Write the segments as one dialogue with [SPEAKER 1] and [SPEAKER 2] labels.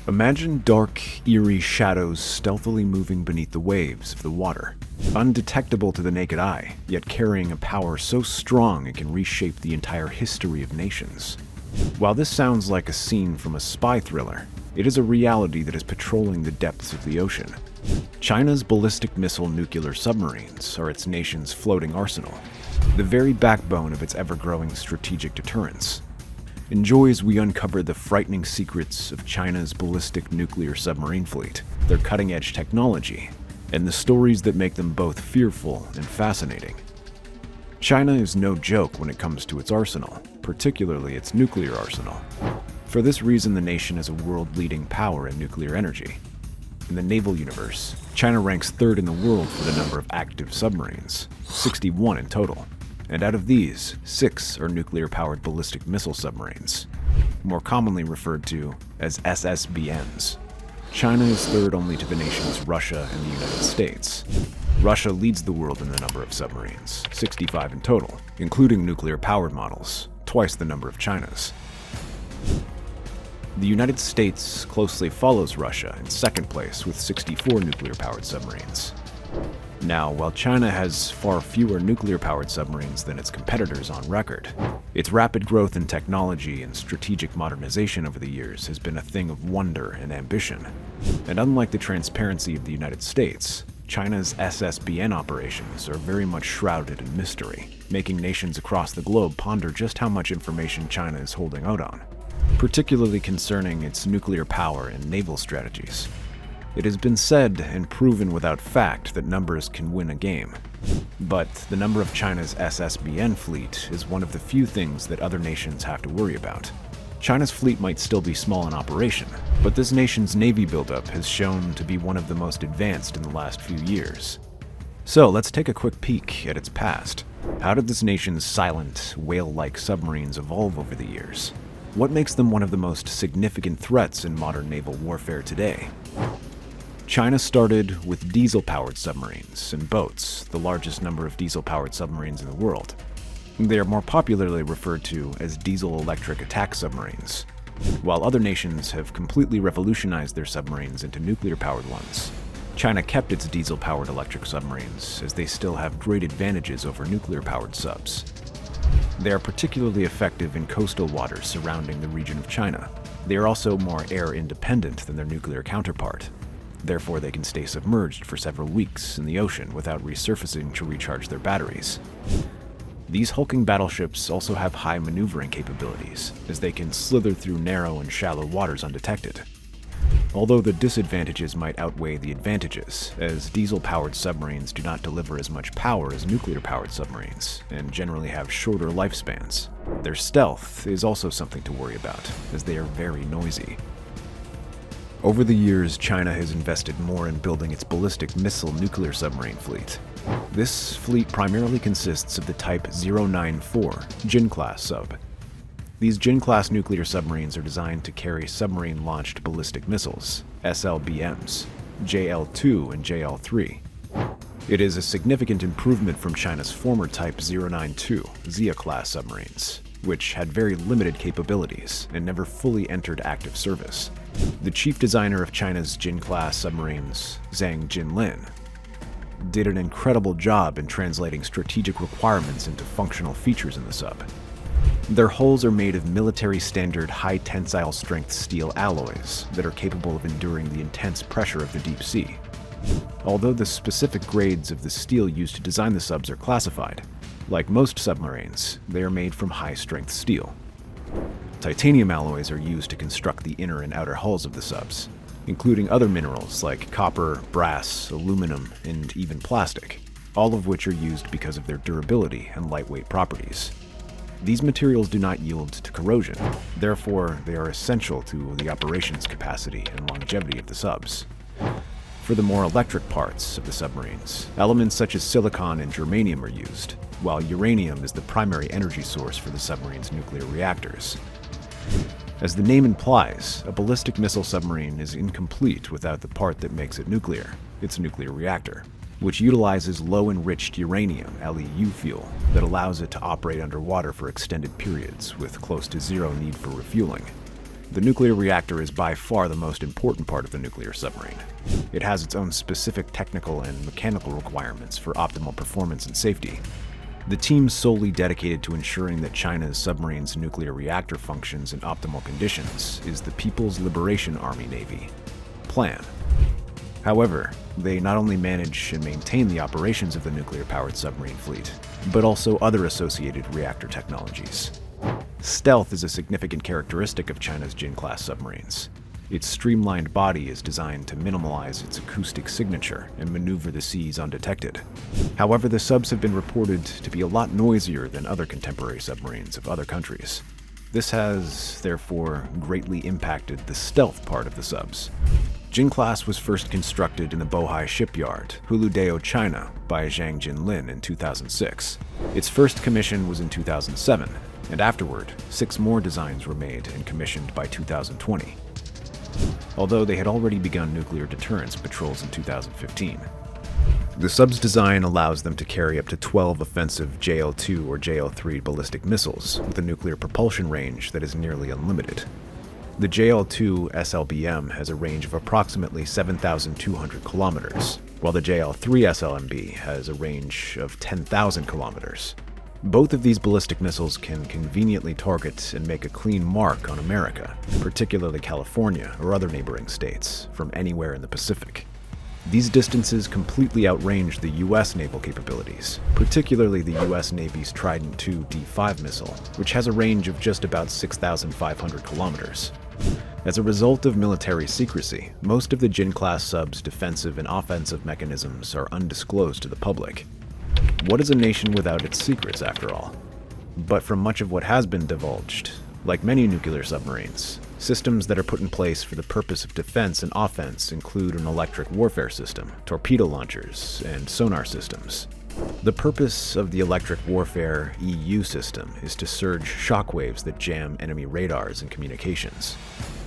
[SPEAKER 1] Imagine dark, eerie shadows stealthily moving beneath the waves of the water, undetectable to the naked eye, yet carrying a power so strong it can reshape the entire history of nations. While this sounds like a scene from a spy thriller, it is a reality that is patrolling the depths of the ocean. China's ballistic missile nuclear submarines are its nation's floating arsenal, the very backbone of its ever-growing strategic deterrents. Enjoy as we uncover the frightening secrets of China's ballistic nuclear submarine fleet, their cutting-edge technology, and the stories that make them both fearful and fascinating. China is no joke when it comes to its arsenal, particularly its nuclear arsenal. For this reason, the nation is a world-leading power in nuclear energy. In the naval universe, China ranks third in the world for the number of active submarines, 61 in total. And out of these, 6 are nuclear-powered ballistic missile submarines, more commonly referred to as SSBMs. China is third only to the nations Russia and the United States. Russia leads the world in the number of submarines, 65 in total, including nuclear-powered models, twice the number of China's. The United States closely follows Russia in second place with 64 nuclear-powered submarines. Now, while China has far fewer nuclear-powered submarines than its competitors on record, its rapid growth in technology and strategic modernization over the years has been a thing of wonder and ambition. And unlike the transparency of the United States, China's SSBN operations are very much shrouded in mystery, making nations across the globe ponder just how much information China is holding out on, particularly concerning its nuclear power and naval strategies. It has been said and proven without fact that numbers can win a game. But the number of China's SSBN fleet is one of the few things that other nations have to worry about. China's fleet might still be small in operation, but this nation's navy buildup has shown to be one of the most advanced in the last few years. So let's take a quick peek at its past. How did this nation's silent, whale-like submarines evolve over the years? What makes them one of the most significant threats in modern naval warfare today? China started with diesel-powered submarines and boats, the largest number of diesel-powered submarines in the world. They are more popularly referred to as diesel-electric attack submarines, while other nations have completely revolutionized their submarines into nuclear-powered ones. China kept its diesel-powered electric submarines, as they still have great advantages over nuclear-powered subs. They are particularly effective in coastal waters surrounding the region of China. They are also more air-independent than their nuclear counterpart. Therefore, they can stay submerged for several weeks in the ocean without resurfacing to recharge their batteries. These hulking battleships also have high maneuvering capabilities, as they can slither through narrow and shallow waters undetected. Although the disadvantages might outweigh the advantages, as diesel-powered submarines do not deliver as much power as nuclear-powered submarines, and generally have shorter lifespans. Their stealth is also something to worry about, as they are very noisy. Over the years, China has invested more in building its ballistic missile nuclear submarine fleet. This fleet primarily consists of the Type 094 JIN Class sub. These JIN Class nuclear submarines are designed to carry submarine-launched ballistic missiles, SLBMs, JL-2 and JL-3. It is a significant improvement from China's former Type 092 Xia Class submarines, which had very limited capabilities and never fully entered active service. The chief designer of China's JIN Class submarines, Zhang Jinlin, did an incredible job in translating strategic requirements into functional features in the sub. Their hulls are made of military-standard high-tensile strength steel alloys that are capable of enduring the intense pressure of the deep sea. Although the specific grades of the steel used to design the subs are classified, like most submarines, they are made from high-strength steel. Titanium alloys are used to construct the inner and outer hulls of the subs, including other minerals like copper, brass, aluminum, and even plastic, all of which are used because of their durability and lightweight properties. These materials do not yield to corrosion, therefore they are essential to the operations capacity and longevity of the subs. For the more electric parts of the submarines, elements such as silicon and germanium are used, while uranium is the primary energy source for the submarine's nuclear reactors. As the name implies, a ballistic missile submarine is incomplete without the part that makes it nuclear, its nuclear reactor, which utilizes low-enriched uranium (LEU) fuel that allows it to operate underwater for extended periods with close to zero need for refueling. The nuclear reactor is by far the most important part of the nuclear submarine. It has its own specific technical and mechanical requirements for optimal performance and safety. The team solely dedicated to ensuring that China's submarine's nuclear reactor functions in optimal conditions is the People's Liberation Army Navy, PLAN. However, they not only manage and maintain the operations of the nuclear-powered submarine fleet, but also other associated reactor technologies. Stealth is a significant characteristic of China's JIN Class submarines. Its streamlined body is designed to minimize its acoustic signature and maneuver the seas undetected. However, the subs have been reported to be a lot noisier than other contemporary submarines of other countries. This has, therefore, greatly impacted the stealth part of the subs. JIN Class was first constructed in the Bohai shipyard, Huludao, China, by Zhang Jinlin in 2006. Its first commission was in 2007, and afterward, 6 more designs were made and commissioned by 2020. Although they had already begun nuclear deterrence patrols in 2015. The sub's design allows them to carry up to 12 offensive JL-2 or JL-3 ballistic missiles with a nuclear propulsion range that is nearly unlimited. The JL-2 SLBM has a range of approximately 7,200 kilometers, while the JL-3 SLMB has a range of 10,000 kilometers. Both of these ballistic missiles can conveniently target and make a clean mark on America, particularly California or other neighboring states, from anywhere in the Pacific. These distances completely outrange the U.S. naval capabilities, particularly the U.S. Navy's Trident II D5 missile, which has a range of just about 6,500 kilometers. As a result of military secrecy, most of the JIN Class subs' defensive and offensive mechanisms are undisclosed to the public. What is a nation without its secrets, after all? But from much of what has been divulged, like many nuclear submarines, systems that are put in place for the purpose of defense and offense include an electric warfare system, torpedo launchers, and sonar systems. The purpose of the electric warfare EU system is to surge shockwaves that jam enemy radars and communications.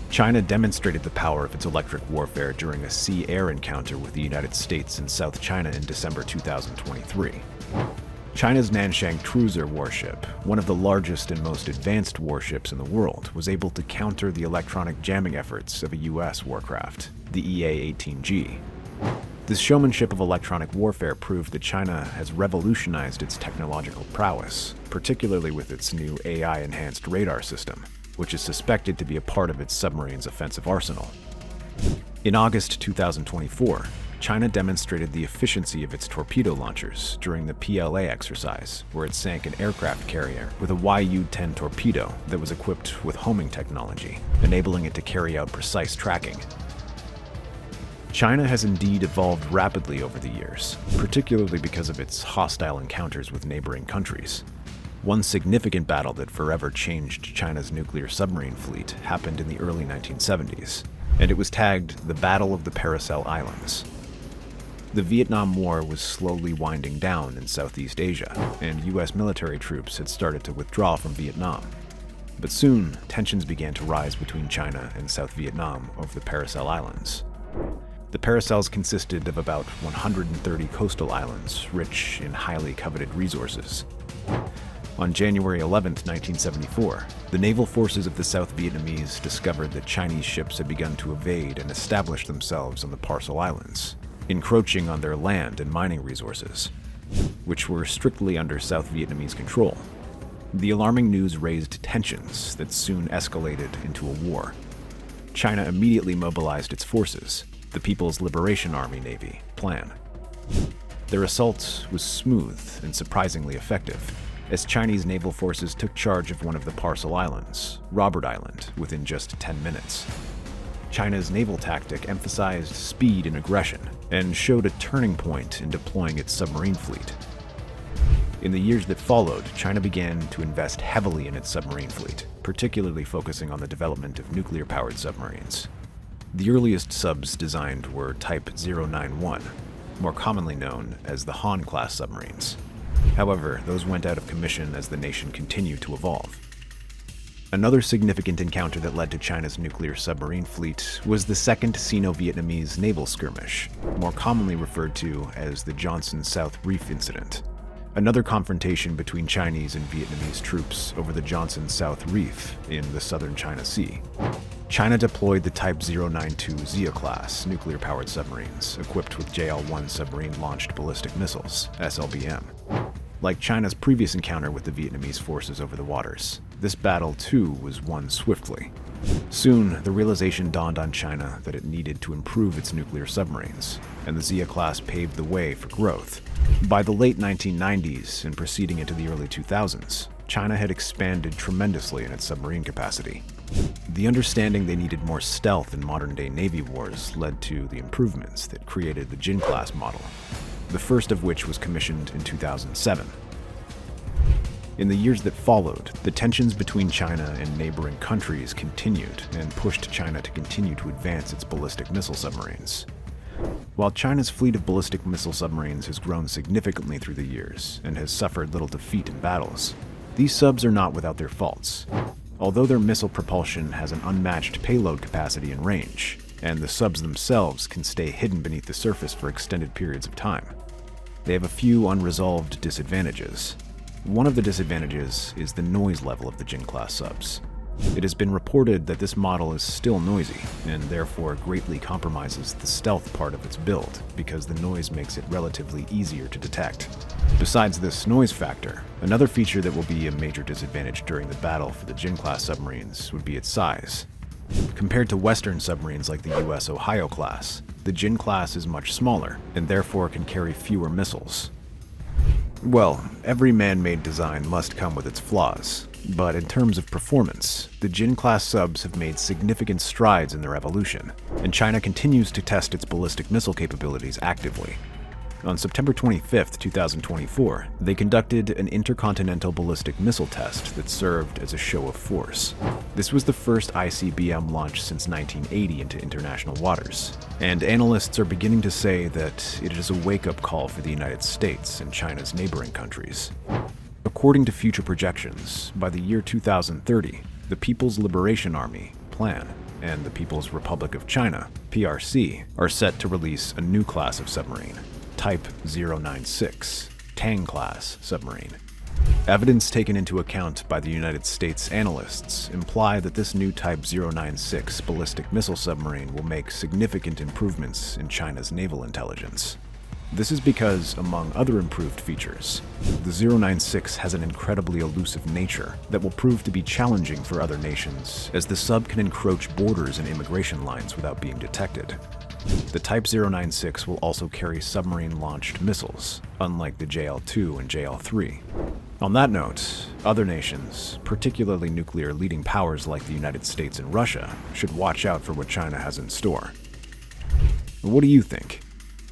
[SPEAKER 1] China demonstrated the power of its electric warfare during a sea-air encounter with the United States in South China in December 2023. China's Nanshan cruiser warship, one of the largest and most advanced warships in the world, was able to counter the electronic jamming efforts of a U.S. warcraft, the EA-18G. This showmanship of electronic warfare proved that China has revolutionized its technological prowess, particularly with its new AI-enhanced radar system, which is suspected to be a part of its submarine's offensive arsenal. In August 2024, China demonstrated the efficiency of its torpedo launchers during the PLA exercise, where it sank an aircraft carrier with a Yu-10 torpedo that was equipped with homing technology, enabling it to carry out precise tracking. China has indeed evolved rapidly over the years, particularly because of its hostile encounters with neighboring countries. One significant battle that forever changed China's nuclear submarine fleet happened in the early 1970s, and it was tagged the Battle of the Paracel Islands. The Vietnam War was slowly winding down in Southeast Asia, and U.S. military troops had started to withdraw from Vietnam. But soon, tensions began to rise between China and South Vietnam over the Paracel Islands. The Paracels consisted of about 130 coastal islands, rich in highly coveted resources. On January 11, 1974, the naval forces of the South Vietnamese discovered that Chinese ships had begun to evade and establish themselves on the Paracel Islands, encroaching on their land and mining resources, which were strictly under South Vietnamese control. The alarming news raised tensions that soon escalated into a war. China immediately mobilized its forces, the People's Liberation Army Navy, PLAN. Their assault was smooth and surprisingly effective, as Chinese naval forces took charge of one of the Paracel Islands, Robert Island, within just 10 minutes. China's naval tactic emphasized speed and aggression, and showed a turning point in deploying its submarine fleet. In the years that followed, China began to invest heavily in its submarine fleet, particularly focusing on the development of nuclear-powered submarines. The earliest subs designed were Type 091, more commonly known as the JIN Class submarines. However, those went out of commission as the nation continued to evolve. Another significant encounter that led to China's nuclear submarine fleet was the Second Sino-Vietnamese Naval Skirmish, more commonly referred to as the Johnson South Reef Incident. Another confrontation between Chinese and Vietnamese troops over the Johnson South Reef in the southern China Sea. China deployed the Type 092 JIN Class Nuclear-powered submarines, equipped with JL-1 submarine-launched ballistic missiles, SLBM. Like China's previous encounter with the Vietnamese forces over the waters, this battle too was won swiftly. Soon, the realization dawned on China that it needed to improve its nuclear submarines, and the JIN class paved the way for growth. By the late 1990s and proceeding into the early 2000s, China had expanded tremendously in its submarine capacity. The understanding they needed more stealth in modern-day Navy wars led to the improvements that created the JIN class model, the first of which was commissioned in 2007. In the years that followed, the tensions between China and neighboring countries continued and pushed China to continue to advance its ballistic missile submarines. While China's fleet of ballistic missile submarines has grown significantly through the years and has suffered little defeat in battles, these subs are not without their faults. Although their missile propulsion has an unmatched payload capacity and range, and the subs themselves can stay hidden beneath the surface for extended periods of time, they have a few unresolved disadvantages. One of the disadvantages is the noise level of the JIN class subs. It has been reported that this model is still noisy, and therefore greatly compromises the stealth part of its build, because the noise makes it relatively easier to detect. Besides this noise factor, another feature that will be a major disadvantage during the battle for the JIN class submarines would be its size. Compared to Western submarines like the US Ohio class, the JIN class is much smaller, and therefore can carry fewer missiles. Well, every man-made design must come with its flaws, but in terms of performance, the JIN class subs have made significant strides in their evolution, and China continues to test its ballistic missile capabilities actively. On September 25, 2024, they conducted an intercontinental ballistic missile test that served as a show of force. This was the first ICBM launch since 1980 into international waters, and analysts are beginning to say that it is a wake-up call for the United States and China's neighboring countries. According to future projections, by the year 2030, the People's Liberation Army, PLAN, and the People's Republic of China, PRC, are set to release a new class of submarine, Type 096, Tang class submarine. Evidence taken into account by the United States analysts imply that this new Type 096 ballistic missile submarine will make significant improvements in China's naval intelligence. This is because, among other improved features, the 096 has an incredibly elusive nature that will prove to be challenging for other nations, as the sub can encroach borders and immigration lines without being detected. The Type 096 will also carry submarine-launched missiles, unlike the JL-2 and JL-3. On that note, other nations, particularly nuclear leading powers like the United States and Russia, should watch out for what China has in store. What do you think?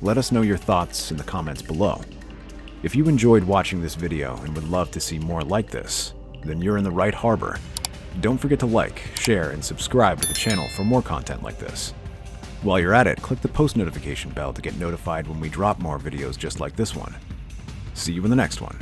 [SPEAKER 1] Let us know your thoughts in the comments below. If you enjoyed watching this video and would love to see more like this, then you're in the right harbor. Don't forget to like, share, and subscribe to the channel for more content like this. While you're at it, click the post notification bell to get notified when we drop more videos just like this one. See you in the next one.